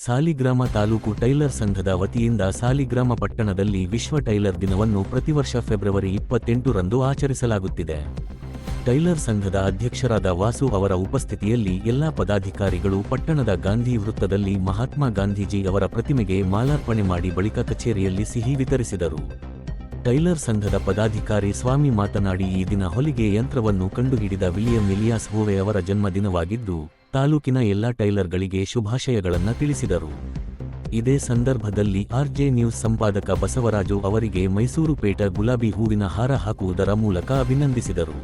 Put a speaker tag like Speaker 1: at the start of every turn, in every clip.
Speaker 1: Saligrama taluk tailor ಸಂಘದ ವತಿಯಿಂದ ಸಾಲಿಗ್ರಾಮ ಪಟ್ಟಣದಲ್ಲಿ ವಿಶ್ವ ಟೈಲರ್ ದಿನವನ್ನು ಪ್ರತಿವರ್ಷ ಫೆಬ್ರವರಿ 28ರಂದು ಆಚರಿಸಲಾಗುತ್ತಿದೆ. ಟೈಲರ್ ಸಂಘದ ಅಧ್ಯಕ್ಷರಾದ ವಾಸು ಅವರ ಉಪಸ್ಥಿತಿಯಲ್ಲಿ ಎಲ್ಲಾ ಪದಾಧಿಕಾರಿಗಳು ಪಟ್ಟಣದ ಗಾಂಧಿ ವೃತ್ತದಲ್ಲಿ ಮಹಾತ್ಮ ಗಾಂಧೀಜಿ ಅವರ ಪ್ರತಿಮೆಗೆ ಮಾಲಾರ್ಪಣೆ ಮಾಡಿ ಬಳಿಕ ಕಚೇರಿಯಲ್ಲಿ ಸಿಹಿ ವಿತರಿಸಿದರು. ಟೈಲರ್ ಸಂಘದ ಪದಾಧಿಕಾರಿ ಸ್ವಾಮಿ ಮಾತನಾಡಿ, ಈ ದಿನ ಹೊಲಿಗೆ ಯಂತ್ರವನ್ನು ಕಂಡುಹಿಡಿದ ವಿಲಿಯಂ ಎಲಿಯಾಸ್ ಹೋವೆ ಅವರ ಜನ್ಮದಿನವಾಗಿದ್ದು, ತಾಲೂಕಿನ ಎಲ್ಲಾ ಟೈಲರ್ಗಳಿಗೆ ಶುಭಾಶಯಗಳನ್ನು ತಿಳಿಸಿದರು. ಇದೇ ಸಂದರ್ಭದಲ್ಲಿ ಆರ್ಜೆ ನ್ಯೂಸ್ ಸಂಪಾದಕ ಬಸವರಾಜು ಅವರಿಗೆ ಮೈಸೂರು ಪೇಟ ಗುಲಾಬಿ ಹೂವಿನ ಹಾರ ಹಾಕುವುದರ ಮೂಲಕ ಅಭಿನಂದಿಸಿದರು.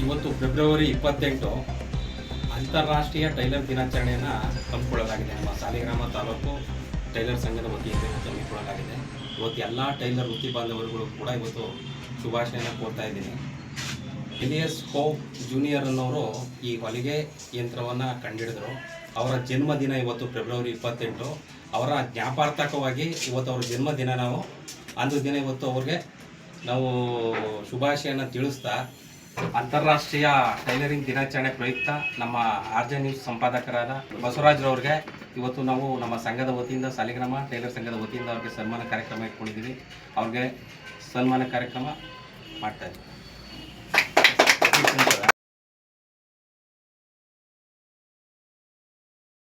Speaker 2: ಇವತ್ತು ಫೆಬ್ರವರಿ 28 ಅಂತಾರಾಷ್ಟ್ರೀಯ ಟೈಲರ್ ದಿನಾಚರಣೆಯನ್ನು ಹಮ್ಮಿಕೊಳ್ಳಲಾಗಿದೆ. ನಮ್ಮ ಸಾಲಿಗ್ರಾಮ ತಾಲೂಕು ಟೈಲರ್ ಸಂಘದ ವತಿಯಿಂದ ಇವತ್ತು ಹಮ್ಮಿಕೊಳ್ಳಲಾಗಿದೆ. ಇವತ್ತು ಎಲ್ಲ ಟೈಲರ್ ವೃತ್ತಿ ಬಾಂಧವರುಗಳು ಕೂಡ ಇವತ್ತು ಶುಭಾಶಯನ ಕೋರ್ತಾ ಇದ್ದೀನಿ. ಎಲಿಯಸ್ ಹೋಪ್ ಜೂನಿಯರ್ ಅನ್ನೋರು ಈ ಹೊಲಿಗೆ ಯಂತ್ರವನ್ನು ಕಂಡುಹಿಡಿದರು. ಅವರ ಜನ್ಮದಿನ ಇವತ್ತು ಫೆಬ್ರವರಿ 28. ಅವರ ಜ್ಞಾಪಾರ್ಥಕವಾಗಿ ಇವತ್ತು ಅವ್ರ ಜನ್ಮದಿನ ಅಂದು ದಿನ ಇವತ್ತು ಅವ್ರಿಗೆ ನಾವು ಶುಭಾಶಯನ ತಿಳಿಸ್ತಾ, ಅಂತಾರಾಷ್ಟ್ರೀಯ ಟೈಲರಿಂಗ್ ದಿನಾಚರಣೆ ಪ್ರಯುಕ್ತ ನಮ್ಮ ಆರ್ಜೆ ನ್ಯೂಸ್ ಸಂಪಾದಕರಾದ ಬಸವರಾಜ್ರವ್ರಿಗೆ ಇವತ್ತು ನಾವು ನಮ್ಮ ಸಂಘದ ವತಿಯಿಂದ ಸಾಲಿಗ್ರಾಮ ಟೈಲರ್ ಸಂಘದ ವತಿಯಿಂದ ಅವ್ರಿಗೆ ಸನ್ಮಾನ ಕಾರ್ಯಕ್ರಮ ಇಟ್ಕೊಂಡಿದ್ದೀವಿ. ಅವ್ರಿಗೆ ಸನ್ಮಾನ ಕಾರ್ಯಕ್ರಮ ಮಾಡ್ತಾಯಿದ್ದೀವಿ.